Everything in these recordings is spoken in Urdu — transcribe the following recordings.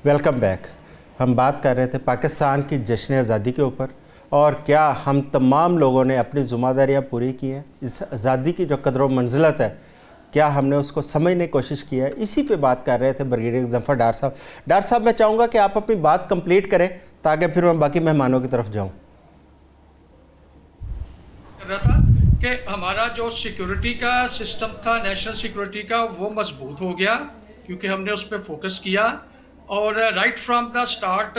Welcome back. ہم بات کر رہے تھے پاکستان کی جشن آزادی کے اوپر اور کیا ہم تمام لوگوں نے اپنی ذمہ داریاں پوری کی ہیں. اس آزادی کی جو قدر و منزلت ہے کیا ہم نے اس کو سمجھنے کی کوشش کی ہے. اسی پہ بات کر رہے تھے بریگیڈیئر ظفر ڈار صاحب. ڈار صاحب میں چاہوں گا کہ آپ اپنی بات کمپلیٹ کریں تاکہ پھر میں باقی مہمانوں کی طرف جاؤں. کہ ہمارا جو سیکیورٹی کا سسٹم تھا نیشنل سیکیورٹی کا وہ مضبوط ہو گیا کیونکہ ہم نے اس پہ فوکس کیا. اور رائٹ فرام دا سٹارٹ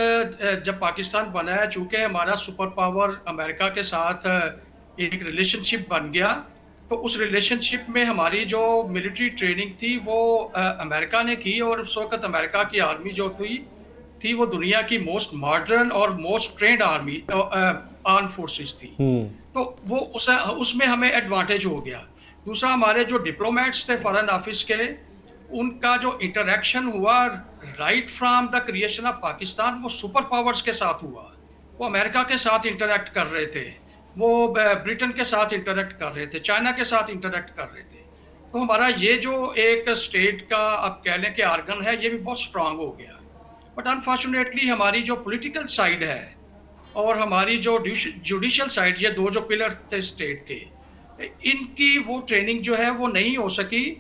جب پاکستان بنا ہے چونکہ ہمارا سپر پاور امریکہ کے ساتھ ایک ریلیشن شپ بن گیا تو اس ریلیشن شپ میں ہماری جو ملٹری ٹریننگ تھی وہ امریکہ نے کی. اور اس وقت امریکہ کی آرمی جو تھی وہ دنیا کی موسٹ ماڈرن اور موسٹ ٹرینڈ آرم فورسز تھی. تو وہ اس میں ہمیں ایڈوانٹیج ہو گیا. دوسرا ہمارے جو ڈپلومیٹس تھے فارن آفس کے ان کا جو انٹریکشن ہوا right from the creation of Pakistan وہ سپر پاورز کے ساتھ ہوا. وہ امریکہ کے ساتھ انٹریکٹ کر رہے تھے, وہ برٹن کے ساتھ انٹریکٹ کر رہے تھے, چائنا کے ساتھ انٹریکٹ کر رہے تھے. تو ہمارا یہ جو ایک اسٹیٹ کا آپ کہہ لیں کہ آرگن ہے یہ بھی بہت اسٹرانگ ہو گیا. بٹ انفارچونیٹلی ہماری جو پولیٹیکل سائڈ ہے اور ہماری جو جوڈیشل سائڈ یہ دو جو پلر تھے اسٹیٹ کے ان کی وہ ٹریننگ جو ہے وہ نہیں ہو سکی.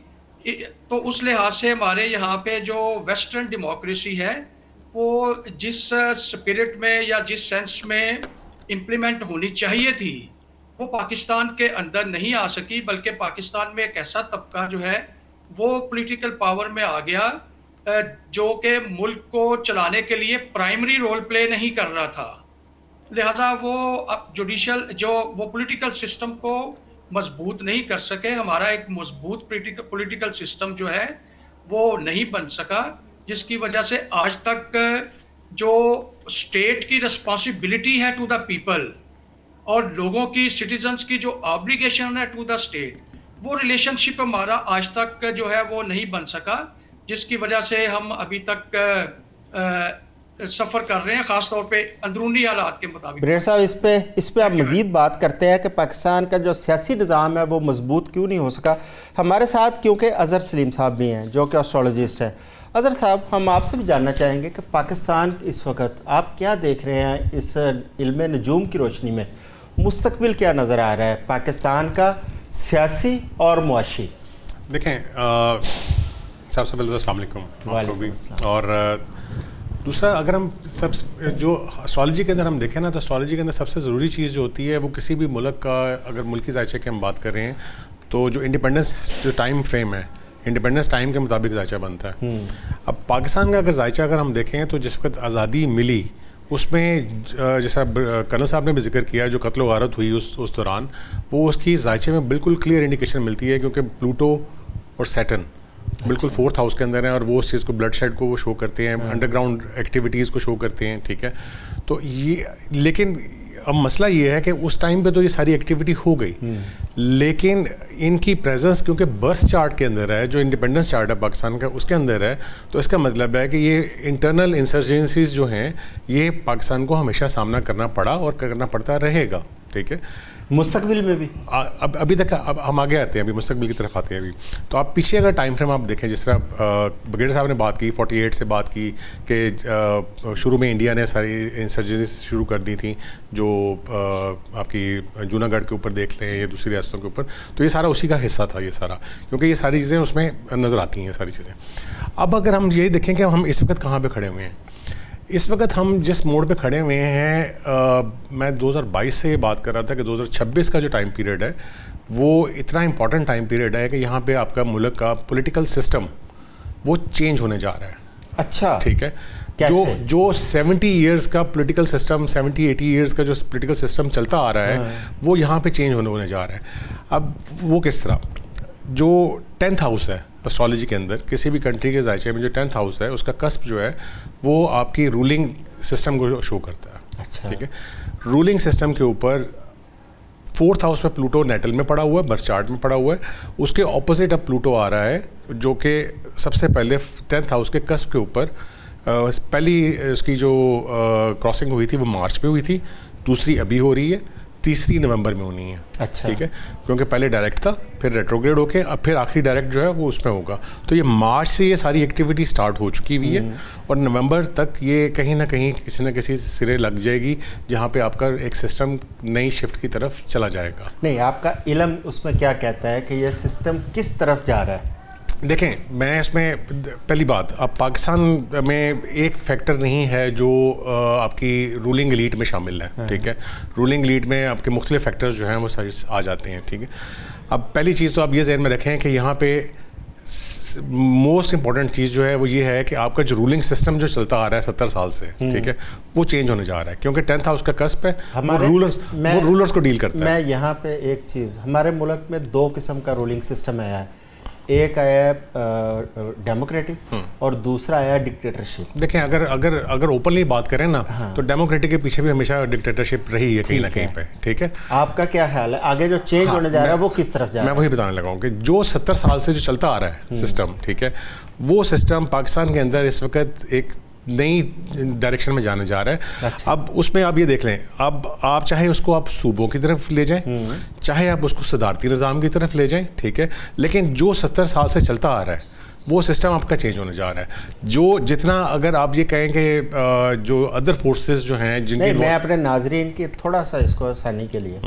تو اس لحاظ سے ہمارے یہاں پہ جو ویسٹرن ڈیموکریسی ہے وہ جس سپرٹ میں یا جس سینس میں امپلیمنٹ ہونی چاہیے تھی وہ پاکستان کے اندر نہیں آ سکی, بلکہ پاکستان میں ایک ایسا طبقہ جو ہے وہ پولیٹیکل پاور میں آ گیا جو کہ ملک کو چلانے کے لیے پرائمری رول پلے نہیں کر رہا تھا. لہٰذا وہ جوڈیشل جو وہ پولیٹیکل سسٹم کو مضبوط نہیں کر سکے. ہمارا ایک مضبوط پولیٹیکل سسٹم جو ہے وہ نہیں بن سکا, جس کی وجہ سے آج تک جو اسٹیٹ کی رسپانسبلٹی ہے ٹو دا پیپل اور لوگوں کی سٹیزنز کی جو آبلیگیشن ہے ٹو دا اسٹیٹ وہ ریلیشن شپ ہمارا آج تک جو ہے وہ نہیں بن سکا, جس کی وجہ سے ہم ابھی تک سفر کر رہے ہیں خاص طور پہ اندرونی حالات کے مطابق. بریگیڈیئر صاحب اس پہ آپ مزید بات کرتے ہیں کہ پاکستان کا جو سیاسی نظام ہے وہ مضبوط کیوں نہیں ہو سکا. ہمارے ساتھ کیونکہ اظہر سلیم صاحب بھی ہیں جو کہ ایسٹرولوجسٹ ہیں. اظہر صاحب ہم آپ سے بھی جاننا چاہیں گے کہ پاکستان اس وقت آپ کیا دیکھ رہے ہیں اس علم نجوم کی روشنی میں مستقبل کیا نظر آ رہا ہے پاکستان کا سیاسی اور معاشی. دیکھیں سب سے پہلے تو السلام علیکم. اور دوسرا اگر ہم جو اسٹرالوجی کے اندر ہم دیکھیں نا تو اسٹرالوجی کے اندر سب سے ضروری چیز جو ہوتی ہے وہ کسی بھی ملک کا اگر ملکی ذائچے کی ہم بات کر رہے ہیں تو جو انڈیپینڈنس جو ٹائم فریم ہے انڈیپینڈنس ٹائم کے مطابق ذائچہ بنتا ہے. اب پاکستان کا اگر ذائچہ اگر ہم دیکھیں تو جس وقت آزادی ملی اس میں جیسا کرنل صاحب نے بھی ذکر کیا جو قتل و غارت ہوئی اس دوران وہ اس کی ذائچے میں بالکل کلیئر انڈیکیشن ملتی ہے کیونکہ پلوٹو اور سیٹرن بالکل 4th ہاؤس کے اندر ہیں اور وہ اس چیز کو بلڈ شیڈ کو وہ شو کرتے ہیں, انڈر گراؤنڈ ایکٹیویٹیز کو شو کرتے ہیں. ٹھیک ہے, تو یہ لیکن اب مسئلہ یہ ہے کہ اس ٹائم پہ تو یہ ساری ایکٹیویٹی ہو گئی لیکن ان کی پریزنس کیونکہ برتھ چارٹ کے اندر ہے جو انڈیپینڈنس چارٹ ہے پاکستان کا اس کے اندر ہے تو اس کا مطلب ہے کہ یہ انٹرنل انسرجنسیز جو ہیں یہ پاکستان کو ہمیشہ سامنا کرنا پڑا اور کرنا پڑتا رہے گا. ٹھیک ہے, مستقبل میں بھی ابھی تک اب ہم آگے آتے ہیں, ابھی مستقبل کی طرف آتے ہیں. ابھی تو آپ پیچھے اگر ٹائم فریم آپ دیکھیں جس طرح بریگیڈیئر صاحب نے بات کی 48 سے بات کی کہ شروع میں انڈیا نے ساری انسرجنسیز شروع کر دی تھیں جو آپ کی جوناگڑھ کے اوپر دیکھ لیں یا دوسری ریاستوں کے اوپر, تو یہ سارا اسی کا حصہ تھا یہ سارا, کیونکہ یہ ساری چیزیں اس میں نظر آتی ہیں ساری چیزیں. اب اگر ہم یہی دیکھیں کہ ہم اس وقت کہاں پہ کھڑے ہوئے ہیں, اس وقت ہم جس موڑ پہ کھڑے ہوئے ہیں میں 2022 سے یہ بات کر رہا تھا کہ 2026 کا جو ٹائم پیریڈ ہے وہ اتنا امپورٹنٹ ٹائم پیریڈ ہے کہ یہاں پہ آپ کا ملک کا پولیٹیکل سسٹم وہ چینج ہونے جا رہا ہے. اچھا, ٹھیک ہے, جو 70 ایئرس کا پولیٹیکل سسٹم 70-80 ایئرس کا جو پولیٹیکل سسٹم چلتا آ رہا ہے وہ یہاں پہ چینج ہونے جا رہا ہے. اب وہ کس طرح, جو 10th ہاؤس ہے اسٹرالوجی کے اندر کسی بھی کنٹری کے ذائچے میں جو 10th ہاؤس ہے اس کا کسب جو ہے وہ آپ کی رولنگ سسٹم کو شو کرتا ہے. اچھا, ٹھیک ہے, رولنگ سسٹم کے اوپر 4th ہاؤس میں پلوٹو نیٹل میں پڑا ہوا ہے, برتھ چارٹ میں پڑا ہوا ہے. اس کے اپوزٹ اب پلوٹو آ رہا ہے جو کہ سب سے پہلے 10th ہاؤس کے کسب کے اوپر پہلی اس کی جو کراسنگ ہوئی تھی وہ مارچ پہ ہوئی تھی, دوسری ابھی ہو رہی ہے, 3 نومبر میں ہونی ہے. اچھا ٹھیک ہے, کیونکہ پہلے ڈائریکٹ تھا, پھر ریٹروگریڈ ہو کے اب پھر آخری ڈائریکٹ جو ہے وہ اس میں ہوگا. تو یہ مارچ سے یہ ساری ایکٹیویٹی سٹارٹ ہو چکی ہوئی ہے, اور نومبر تک یہ کہیں نہ کہیں کسی نہ کسی سرے لگ جائے گی, جہاں پہ آپ کا ایک سسٹم نئی شفٹ کی طرف چلا جائے گا. نہیں, آپ کا علم اس میں کیا کہتا ہے کہ یہ سسٹم کس طرف جا رہا ہے؟ دیکھیں, میں اس میں پہلی بات, اب پاکستان میں ایک فیکٹر نہیں ہے جو آپ کی رولنگ ایلیٹ میں شامل ہے. ٹھیک ہے, رولنگ ایلیٹ میں آپ کے مختلف فیکٹرز جو ہیں وہ سارے آ جاتے ہیں. ٹھیک ہے, اب پہلی چیز تو آپ یہ ذہن میں رکھیں کہ یہاں پہ موسٹ امپورٹنٹ چیز جو ہے وہ یہ ہے کہ آپ کا جو رولنگ سسٹم جو چلتا آ رہا ہے 70 سال سے, ٹھیک ہے, وہ چینج ہونے جا رہا ہے, کیونکہ 10th ہاؤس کا کسپ ہے, وہ رولرز کو ڈیل کرتا ہے. میں یہاں پہ ایک چیز, ہمارے ملک میں 2 قسم کا رولنگ سسٹم آیا ہے, ایک آیا ڈیموکریٹک اور دوسرا آیا ڈکٹیٹرشپ. دیکھیں, اگر اوپنلی بات کریں نا تو ڈیموکریٹک کے پیچھے بھی ہمیشہ ڈکٹیٹرشپ رہی ہے کہیں نہ کہیں پہ. ٹھیک ہے, آپ کا کیا خیال ہے آگے جو چینج ہونے جا رہا ہے وہ کس طرف جا رہا ہے؟ میں وہی بتانے لگا ہوں کہ جو 70 سال سے جو چلتا آ رہا ہے سسٹم, ٹھیک ہے, وہ سسٹم پاکستان کے اندر اس وقت ایک نئی ڈائریکشن میں جانے جا رہا ہے. اب اس میں آپ یہ دیکھ لیں, اب آپ چاہے اس کو آپ صوبوں کی طرف لے جائیں, چاہے آپ اس کو صدارتی نظام کی طرف لے جائیں, ٹھیک ہے, لیکن جو 70 سال سے چلتا آ رہا ہے وہ سسٹم آپ کا چینج ہونے جا رہا ہے. جو جتنا اگر آپ یہ کہیں کہ جو ادر فورسز جو ہیں جن کی, میں اپنے ناظرین کی تھوڑا سا اس کو آسانی کے لیے,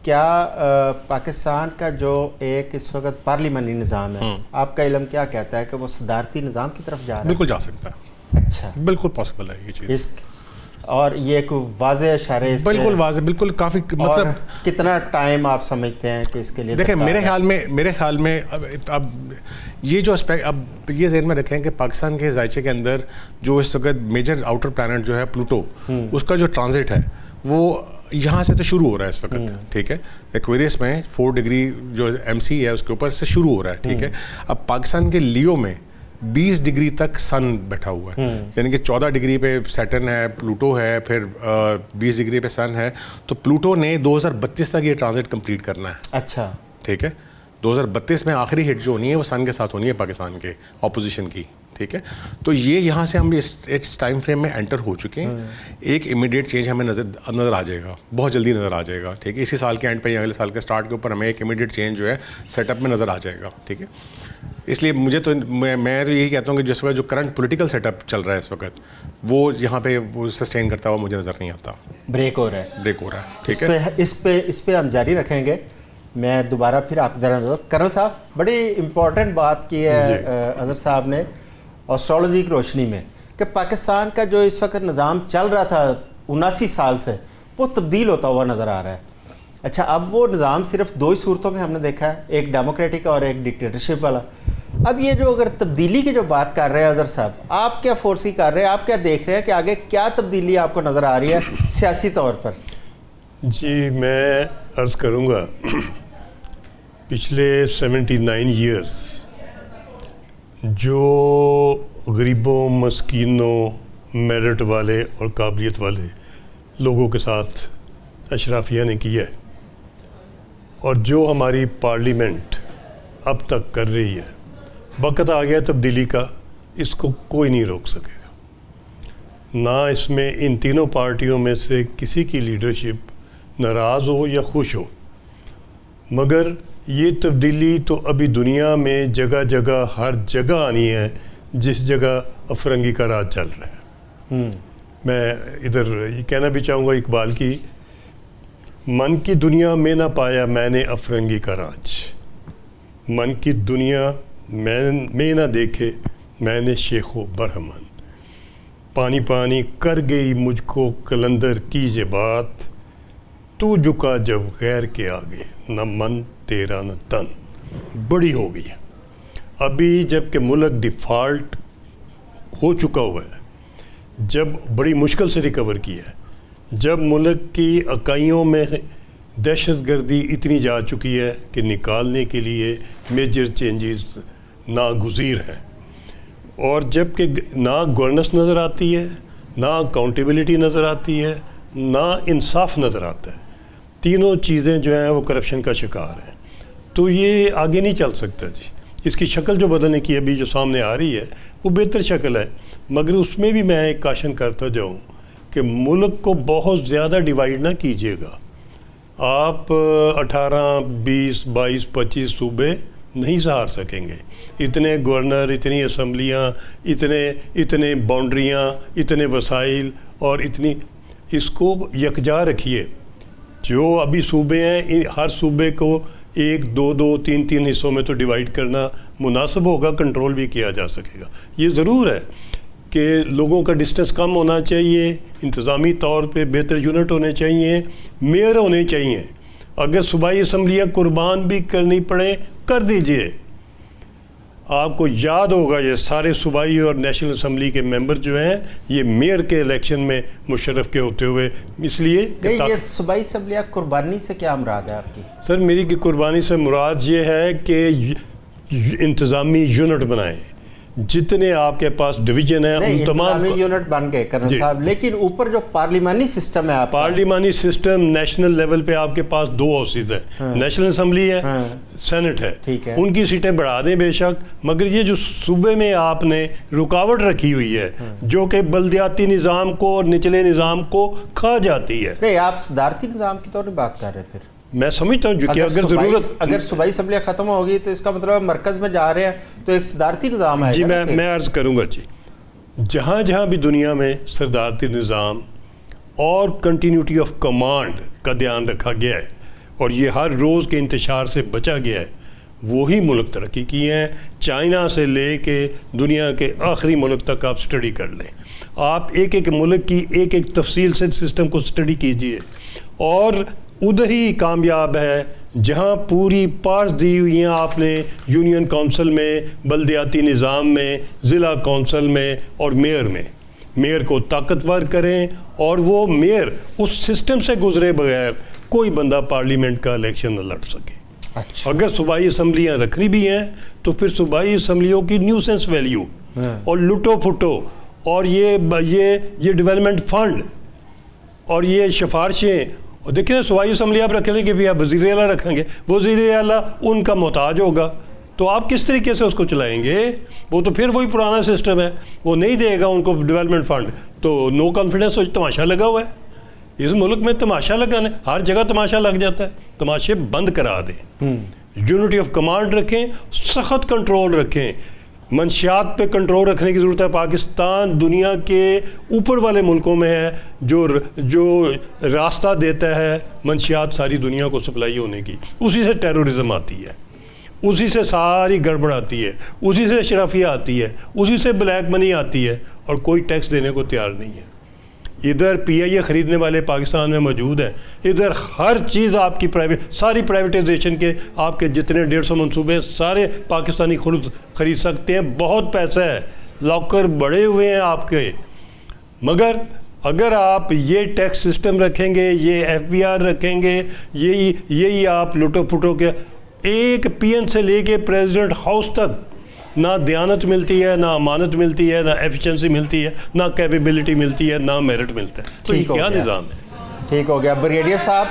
کیا پاکستان کا جو ایک اس وقت پارلیمانی نظام ہے, آپ کا علم کیا کہتا ہے کہ وہ صدارتی نظام کی طرف جا رہا ہے؟ بالکل جا سکتا ہے. اچھا, بالکل پاسبل ہے یہ چیز, اور یہ ایک واضح اشارے, بالکل واضح, بالکل کافی, مطلب کتنا ٹائم آپ سمجھتے ہیں کہ اس کے لیے؟ دیکھیں, میرے خیال میں اب یہ جو اسپیکٹ, اب یہ ذہن میں رکھیں کہ پاکستان کے ذائچے کے اندر جو اس وقت میجر آؤٹر پلانٹ جو ہے پلوٹو, اس کا جو ٹرانزٹ ہے وہ یہاں سے تو شروع ہو رہا ہے اس وقت. ٹھیک ہے, ایکویریس میں 4 ڈگری جو MC ہے اس کے اوپر سے شروع ہو رہا ہے. ٹھیک ہے, اب پاکستان کے لیو میں 20 ڈگری تک سن بیٹھا ہوا ہے, یعنی کہ 14 ڈگری پہ سیٹرن ہے, پلوٹو ہے, پھر 20 ڈگری پہ سن ہے. تو پلوٹو نے 2032 تک یہ ٹرانزٹ کمپلیٹ کرنا ہے. اچھا, ٹھیک ہے, 2032 میں آخری ہٹ جو ہونی ہے وہ سن کے ساتھ ہونی ہے پاکستان کے اپوزیشن کی. ٹھیک ہے, تو یہ یہاں سے ہم اس ٹائم فریم میں انٹر ہو چکے ہیں. ایک امیڈیٹ چینج ہمیں نظر آ جائے گا, بہت جلدی نظر آ جائے گا. ٹھیک ہے, اسی سال کے اینڈ پہ یا اگلے سال کے اسٹارٹ کے اوپر ہمیں ایک امیڈیٹ چینج جو ہے سیٹ اپ میں نظر آ جائے گا. ٹھیک ہے, اس لیے میں تو یہی کہتا ہوں کہ جس وقت جو کرنٹ پولیٹیکل سیٹ اپ چل رہا ہے اس وقت, وہ یہاں پہ وہ سسٹین کرتا ہوا مجھے نظر نہیں آتا. بریک ہو رہا ہے. ٹھیک ہے, اس پہ ہم جاری رکھیں گے. میں دوبارہ پھر آپ کی طرح, کرنل صاحب بڑی امپورٹنٹ بات کی ہے اظہر صاحب نے ایسٹرالوجی کی روشنی میں, کہ پاکستان کا جو اس وقت نظام چل رہا تھا 79 سال سے, وہ تبدیل ہوتا ہوا نظر آ رہا ہے. اچھا, اب وہ نظام صرف 2 ہی صورتوں میں ہم نے دیکھا ہے, ایک ڈیموکریٹک اور ایک ڈکٹیٹرشپ والا. اب یہ جو اگر تبدیلی کی جو بات کر رہے ہیں اظہر صاحب, آپ کیا فورسی کر رہے ہیں, آپ کیا دیکھ رہے ہیں کہ آگے کیا تبدیلی آپ کو نظر آ رہی ہے سیاسی طور پر؟ جی, میں عرض کروں گا, پچھلے 79 ایئرس جو غریبوں, مسکینوں, میرٹ والے اور قابلیت والے لوگوں کے ساتھ اشرافیہ نے کیا ہے, اور جو ہماری پارلیمنٹ اب تک کر رہی ہے, وقت آ گیا تبدیلی کا, اس کو کوئی نہیں روک سکے گا. نہ اس میں ان تینوں پارٹیوں میں سے کسی کی لیڈرشپ ناراض ہو یا خوش ہو, مگر یہ تبدیلی تو ابھی دنیا میں جگہ جگہ ہر جگہ آنی ہے جس جگہ افرنگی کا راج چل رہا ہے. میں ادھر یہ کہنا بھی چاہوں گا اقبال کی, من کی دنیا میں نہ پایا میں نے افرنگی کا راج, من کی دنیا میں نہ دیکھے میں نے شیخ و برہمن, پانی پانی کر گئی مجھ کو کلندر کیجے بات, تو جھکا جب غیر کے آگے نہ من تیرا نہ تن. بڑی ہو گئی ہے ابھی, جب کہ ملک ڈیفالٹ ہو چکا ہوا ہے, جب بڑی مشکل سے ریکور کیا ہے, جب ملک کی اکائیوں میں دہشت گردی اتنی جا چکی ہے کہ نکالنے کے لیے میجر چینجز ناگزیر ہیں, اور جب کہ نہ گورننس نظر آتی ہے, نہ اکاؤنٹیبلٹی نظر آتی ہے, نہ انصاف نظر آتا ہے. تینوں چیزیں جو ہیں وہ کرپشن کا شکار ہیں. تو یہ آگے نہیں چل سکتا جی. اس کی شکل جو بدلنے کی ابھی جو سامنے آ رہی ہے وہ بہتر شکل ہے, مگر اس میں بھی میں ایک کاشن کرتا جاؤں کہ ملک کو بہت زیادہ ڈیوائیڈ نہ کیجیے گا. آپ 18 20 22 25 صوبے نہیں سہار سکیں گے. اتنے گورنر، اتنی اسمبلیاں، اتنے باؤنڈریاں، اتنے وسائل اور اتنی، اس کو یکجا رکھیے. جو ابھی صوبے ہیں ہر صوبے کو 1 2 2 3 3 حصوں میں تو ڈیوائیڈ کرنا مناسب ہوگا، کنٹرول بھی کیا جا سکے گا. یہ ضرور ہے کہ لوگوں کا ڈسٹنس کم ہونا چاہیے، انتظامی طور پہ بہتر یونٹ ہونے چاہیے، میئر ہونے چاہیے. اگر صوبائی اسمبلیاں قربان بھی کرنی پڑے کر دیجئے. آپ کو یاد ہوگا یہ سارے صوبائی اور نیشنل اسمبلی کے ممبر جو ہیں یہ میئر کے الیکشن میں مشرف کے ہوتے ہوئے، اس لیے یہ صوبائی اسمبلیاں قربانی سے کیا مراد ہے آپ کی؟ سر میری کی قربانی سے مراد یہ ہے کہ انتظامی یونٹ بنائیں. جتنے آپ کے پاس ڈویژن ہیں ان تمام یونٹ بن گئے کرنل صاحب، لیکن اوپر جو پارلیمانی سسٹم ہے، پارلیمانی سسٹم نیشنل لیول پہ آپ کے پاس 2 ہاؤسز ہیں، نیشنل اسمبلی ہے، سینٹ ہے. ان کی سیٹیں بڑھا دیں بے شک، مگر یہ جو صوبے میں آپ نے رکاوٹ رکھی ہوئی ہے جو کہ بلدیاتی نظام کو اور نچلے نظام کو کھا جاتی ہے. نہیں، آپ صدارتی نظام کی تو نہیں بات کر رہے. پھر میں سمجھتا ہوں جو کہ اگر صوبائی اسمبلیاں ختم ہوگی تو اس کا مطلب مرکز میں جا رہے ہیں تو ایک صدارتی نظام ہے. جی میں عرض کروں گا جی، جہاں جہاں بھی دنیا میں صدارتی نظام اور کنٹینیوٹی آف کمانڈ کا دھیان رکھا گیا ہے اور یہ ہر روز کے انتشار سے بچا گیا ہے، وہی ملک ترقی کیے ہیں. چائنا سے لے کے دنیا کے آخری ملک تک آپ سٹڈی کر لیں. آپ ایک ملک کی ایک تفصیل سے سسٹم کو سٹڈی کیجئے اور ادھر ہی کامیاب ہے جہاں پوری پارس دی ہوئی ہیں آپ نے یونین کونسل میں، بلدیاتی نظام میں، ضلع کونسل میں اور میئر میں. میئر کو طاقتور کریں اور وہ میئر اس سسٹم سے گزرے بغیر کوئی بندہ پارلیمنٹ کا الیکشن نہ لڑ سکے. اگر صوبائی اسمبلیاں رکھنی بھی ہیں تو پھر صوبائی اسمبلیوں کی نیوسنس ویلیو اور لٹو پھٹو اور یہ ڈیولپمنٹ فنڈ اور یہ سفارشیں، اور دیکھیں صوبائی اسمبلی آپ رکھ لیں کہ بھی آپ وزیر اعلیٰ رکھیں گے، وزیر اعلیٰ ان کا محتاج ہوگا تو آپ کس طریقے سے اس کو چلائیں گے؟ وہ تو پھر وہی پرانا سسٹم ہے، وہ نہیں دے گا ان کو ڈیولپمنٹ فنڈ تو نو کانفیڈنس ہو. تماشا لگا ہوا ہے اس ملک میں، تماشا لگانے ہر جگہ تماشا لگ جاتا ہے. تماشے بند کرا دیں، یونٹی آف کمانڈ رکھیں، سخت کنٹرول رکھیں. منشیات پہ کنٹرول رکھنے کی ضرورت ہے. پاکستان دنیا کے اوپر والے ملکوں میں ہے جو راستہ دیتا ہے منشیات ساری دنیا کو سپلائی ہونے کی. اسی سے ٹیرورزم آتی ہے، اسی سے ساری گڑبڑ آتی ہے، اسی سے اشرافیہ آتی ہے، اسی سے بلیک منی آتی ہے اور کوئی ٹیکس دینے کو تیار نہیں ہے. ادھر پی آئی اے خریدنے والے پاکستان میں موجود ہیں، ادھر ہر چیز آپ کی ساری پرائیویٹائزیشن کے آپ کے جتنے 150 منصوبے سارے پاکستانی خرید سکتے ہیں. بہت پیسہ ہے، لاکر بڑے ہوئے ہیں آپ کے. مگر اگر آپ یہ ٹیکس سسٹم رکھیں گے، یہ ایف بی آر رکھیں گے، یہی آپ لٹو پھٹو کے ایک پی این سے لے کے پریزیڈنٹ ہاؤس تک نہ دیانت ملتی ہے، نہ امانت ملتی ہے، نہ ایفیشنسی ملتی ہے، نہ کیپیبلٹی ملتی ہے، نہ میرٹ ملتا ہے. تو یہ کیا نظام ہے؟ ٹھیک ہو گیا. بریگیڈیئر صاحب،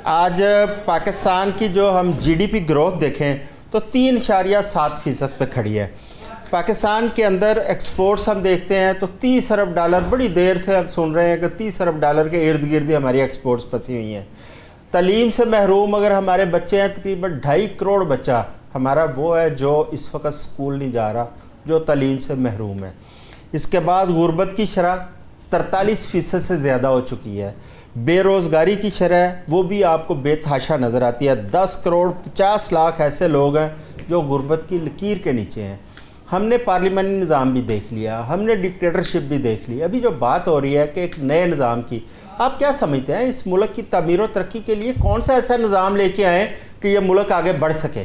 آج پاکستان کی جو ہم جی ڈی پی گروتھ دیکھیں تو 3.7% پہ کھڑی ہے. پاکستان کے اندر ایکسپورٹس ہم دیکھتے ہیں تو $30 ارب، بڑی دیر سے ہم سن رہے ہیں کہ $30 ارب کے ارد گرد ہماری ایکسپورٹس پسی ہوئی ہیں. تعلیم سے محروم اگر ہمارے بچے ہیں، تقریباً 2.5 کروڑ بچہ ہمارا وہ ہے جو اس وقت سکول نہیں جا رہا، جو تعلیم سے محروم ہے. اس کے بعد غربت کی شرح 43% سے زیادہ ہو چکی ہے. بے روزگاری کی شرح وہ بھی آپ کو بے تحاشا نظر آتی ہے. 10 کروڑ 50 لاکھ ایسے لوگ ہیں جو غربت کی لکیر کے نیچے ہیں. ہم نے پارلیمانی نظام بھی دیکھ لیا، ہم نے ڈکٹیٹرشپ بھی دیکھ لی. ابھی جو بات ہو رہی ہے کہ ایک نئے نظام کی، آپ کیا سمجھتے ہیں اس ملک کی تعمیر و ترقی کے لیے کون سا ایسا نظام لے کے آئیں کہ یہ ملک آگے بڑھ سکے؟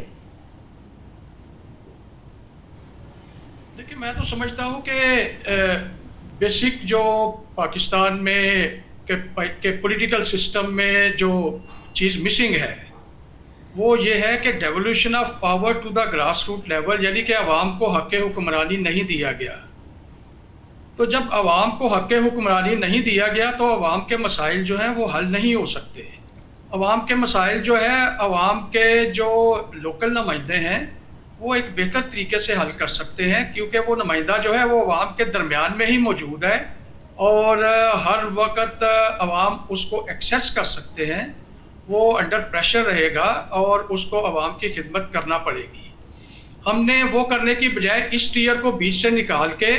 دیکھیں، میں تو سمجھتا ہوں کہ بیسک جو پاکستان میں کہ پولیٹیکل سسٹم میں جو چیز مسنگ ہے وہ یہ ہے کہ devolution of power to the grass root level, یعنی کہ عوام کو حق حکمرانی نہیں دیا گیا. تو جب عوام کو حق حکمرانی نہیں دیا گیا تو عوام کے مسائل جو ہیں وہ حل نہیں ہو سکتے. عوام کے مسائل جو ہے عوام کے جو لوکل نمائندے ہیں وہ ایک بہتر طریقے سے حل کر سکتے ہیں، کیونکہ وہ نمائندہ جو ہے وہ عوام کے درمیان میں ہی موجود ہے اور ہر وقت عوام اس کو ایکسیس کر سکتے ہیں. وہ انڈر پریشر رہے گا اور اس کو عوام کی خدمت کرنا پڑے گی. ہم نے وہ کرنے کی بجائے اس ٹیئر کو بیچ سے نکال کے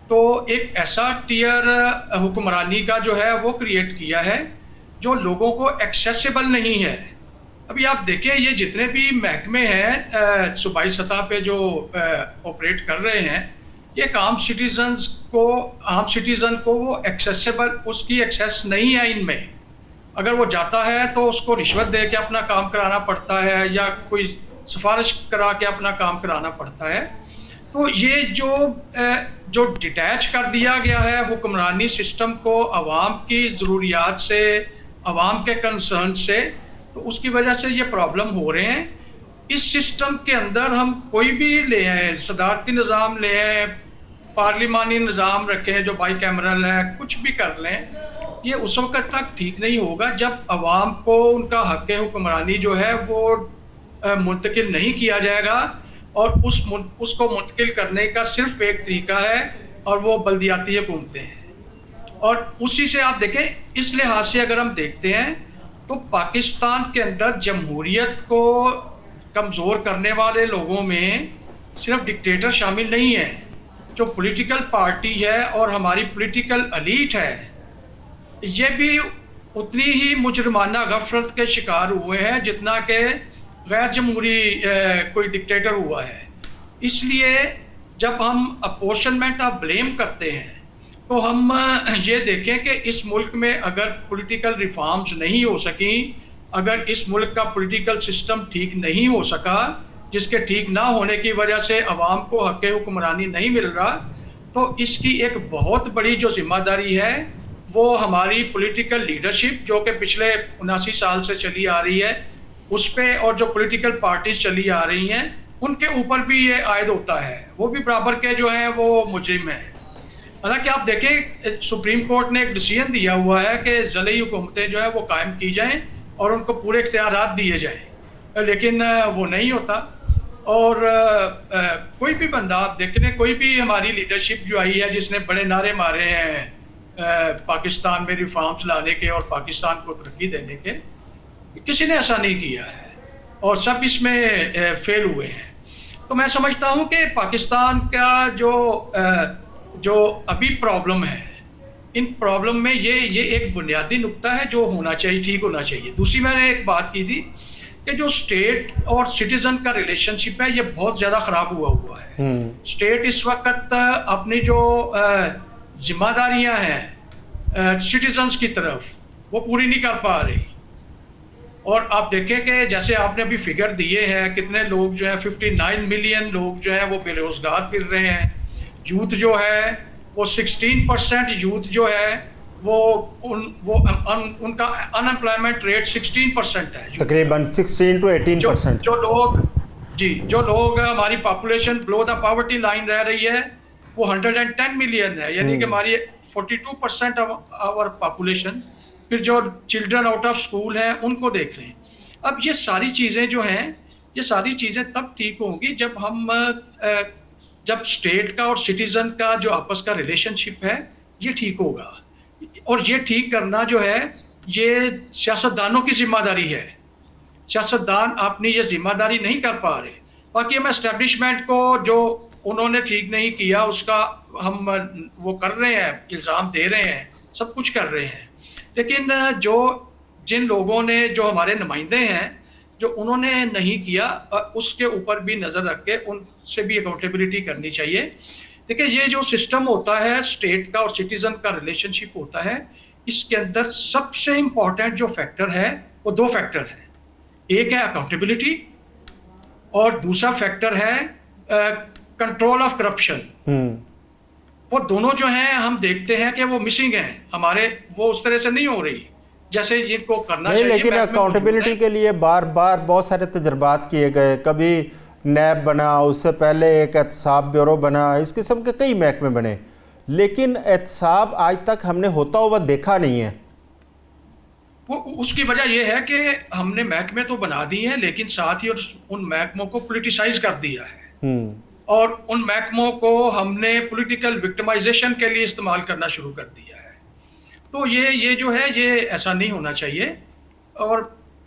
تو ایک ایسا ٹیئر حکمرانی کا جو ہے وہ کریٹ کیا ہے جو لوگوں کو ایکسیسیبل نہیں ہے. ابھی آپ دیکھیں یہ جتنے بھی محکمے ہیں صوبائی سطح پہ جو آپریٹ کر رہے ہیں، یہ عام سٹیزن کو وہ ایکسیسیبل، اس کی ایکسیس نہیں ہے ان میں. اگر وہ جاتا ہے تو اس کو رشوت دے کے اپنا کام کرانا پڑتا ہے یا کوئی سفارش کرا کے اپنا کام کرانا پڑتا ہے. تو یہ جو ڈیٹیچ کر دیا گیا ہے حکمرانی سسٹم کو عوام کی ضروریات سے، عوام کے کنسرن سے، تو اس کی وجہ سے یہ پرابلم ہو رہے ہیں. اس سسٹم کے اندر ہم کوئی بھی لے آئیں، صدارتی نظام لے آئیں، پارلیمانی نظام رکھیں جو بائی کیمرل ہے، کچھ بھی کر لیں، یہ اس وقت تک ٹھیک نہیں ہوگا جب عوام کو ان کا حق حکمرانی جو ہے وہ منتقل نہیں کیا جائے گا. اور اس کو منتقل کرنے کا صرف ایک طریقہ ہے اور وہ بلدیاتی حکومتیں ہیں. اور اسی سے آپ دیکھیں، اس لحاظ سے اگر ہم دیکھتے ہیں تو پاکستان کے اندر جمہوریت کو کمزور کرنے والے لوگوں میں صرف ڈکٹیٹر شامل نہیں ہیں. جو پولیٹیکل پارٹی ہے اور ہماری پولیٹیکل ایلیٹ ہے، یہ بھی اتنی ہی مجرمانہ غفلت کے شکار ہوئے ہیں جتنا کہ غیر جمہوری کوئی ڈکٹیٹر ہوا ہے. اس لیے جب ہم اپورشنمنٹ آف بلیم کرتے ہیں تو ہم یہ دیکھیں کہ اس ملک میں اگر پولیٹیکل ریفارمز نہیں ہو سکیں، اگر اس ملک کا پولیٹیکل سسٹم ٹھیک نہیں ہو سکا، جس کے ٹھیک نہ ہونے کی وجہ سے عوام کو حق حکمرانی نہیں مل رہا، تو اس کی ایک بہت بڑی جو ذمہ داری ہے وہ ہماری پولیٹیکل لیڈرشپ جو کہ پچھلے 79 سال سے چلی آ رہی ہے اس پہ، اور جو پولیٹیکل پارٹیز چلی آ رہی ہیں ان کے اوپر بھی یہ عائد ہوتا ہے. وہ بھی برابر کے جو ہیں وہ مجرم ہیں. حالانکہ آپ دیکھیں سپریم کورٹ نے ایک ڈیسیژن دیا ہوا ہے کہ ضلعی حکومتیں جو ہیں وہ قائم کی جائیں اور ان کو پورے اختیارات دیے جائیں، لیکن وہ نہیں ہوتا. اور کوئی بھی بندہ آپ دیکھ لیں، کوئی بھی ہماری لیڈرشپ جو آئی ہے جس نے بڑے نعرے مارے ہیں پاکستان میں ریفارمز لانے کے اور پاکستان کو ترقی دینے کے، کسی نے ایسا نہیں کیا ہے اور سب اس میں فیل ہوئے ہیں. تو میں سمجھتا ہوں کہ پاکستان کا جو ابھی پرابلم ہے، ان پرابلم میں یہ ایک بنیادی نقطہ ہے جو ہونا چاہیے، ٹھیک ہونا چاہیے. دوسری میں نے ایک بات کی تھی کہ جو اسٹیٹ اور سٹیزن کا ریلیشن شپ ہے یہ بہت زیادہ خراب ہوا ہے. اسٹیٹ اس وقت اپنی جو ذمہ داریاں ہیں سٹیزنز کی طرف وہ پوری نہیں کر پا رہی. اور آپ دیکھیں کہ جیسے آپ نے ابھی فگر دیے ہیں، کتنے لوگ جو ہیں 59 ملین لوگ جو ہیں وہ بے روزگار پھر رہے ہیں. یوتھ جو ہے وہ 16% یوتھ جو ہے وہ ان کا ان امپلائمنٹ ریٹ 16% ہے، تقریباً 16 to 18%. جو لوگ ہماری population below the poverty line رہ رہی ہے وہ 110 ملین ہے، یعنی کہ ہماری 42% آور پاپولیشن. پھر جو چلڈرن آؤٹ آف اسکول ہیں ان کو دیکھ لیں. اب یہ ساری چیزیں جو ہیں، یہ ساری چیزیں تب ٹھیک ہوں گی جب اسٹیٹ کا اور سٹیزن کا جو آپس کا ریلیشن شپ ہے یہ ٹھیک ہوگا. اور یہ ٹھیک کرنا جو ہے یہ سیاستدانوں کی ذمہ داری ہے. سیاستدان اپنی یہ ذمہ داری نہیں کر پا رہے. باقی ہم اسٹیبلشمنٹ کو جو انہوں نے ٹھیک نہیں کیا اس کا ہم وہ کر رہے ہیں، الزام دے رہے ہیں، سب کچھ کر رہے ہیں. لیکن جن لوگوں نے جو ہمارے نمائندے ہیں جو انہوں نے نہیں کیا، اس کے اوپر بھی نظر رکھ کے ان سے بھی اکاؤنٹیبلٹی کرنی چاہیے. دیکھیں یہ جو سسٹم ہوتا ہے اسٹیٹ کا اور سٹیزن کا ریلیشن شپ ہوتا ہے، اس کے اندر سب سے امپورٹنٹ جو فیکٹر ہے وہ دو فیکٹر ہیں. ایک ہے اکاؤنٹیبلٹی اور دوسرا فیکٹر ہے کنٹرول آف کرپشن. وہ دونوں جو ہیں ہم دیکھتے ہیں کہ وہ مسنگ ہیں ہمارے، وہ اس طرح سے نہیں ہو رہی جیسے جن کو کرنا چاہیے. لیکن اکاؤنٹیبلٹی کے لیے بار بہت سارے تجربات کیے گئے. کبھی نیب بنا، اس سے پہلے ایک احتساب بیورو بنا، اس قسم کے کئی محکمے بنے، لیکن احتساب آج تک ہم نے ہوتا ہوا دیکھا نہیں ہے. اس کی وجہ یہ ہے کہ ہم نے محکمے تو بنا دی ہیں لیکن ساتھ ہی ان محکموں کو پولیٹیسائز کر دیا ہے، اور ان محکموں کو ہم نے پولیٹیکل وکٹمائزیشن کے لیے استعمال کرنا شروع کر دیا ہے. تو یہ جو ہے یہ ایسا نہیں ہونا چاہیے. اور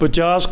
50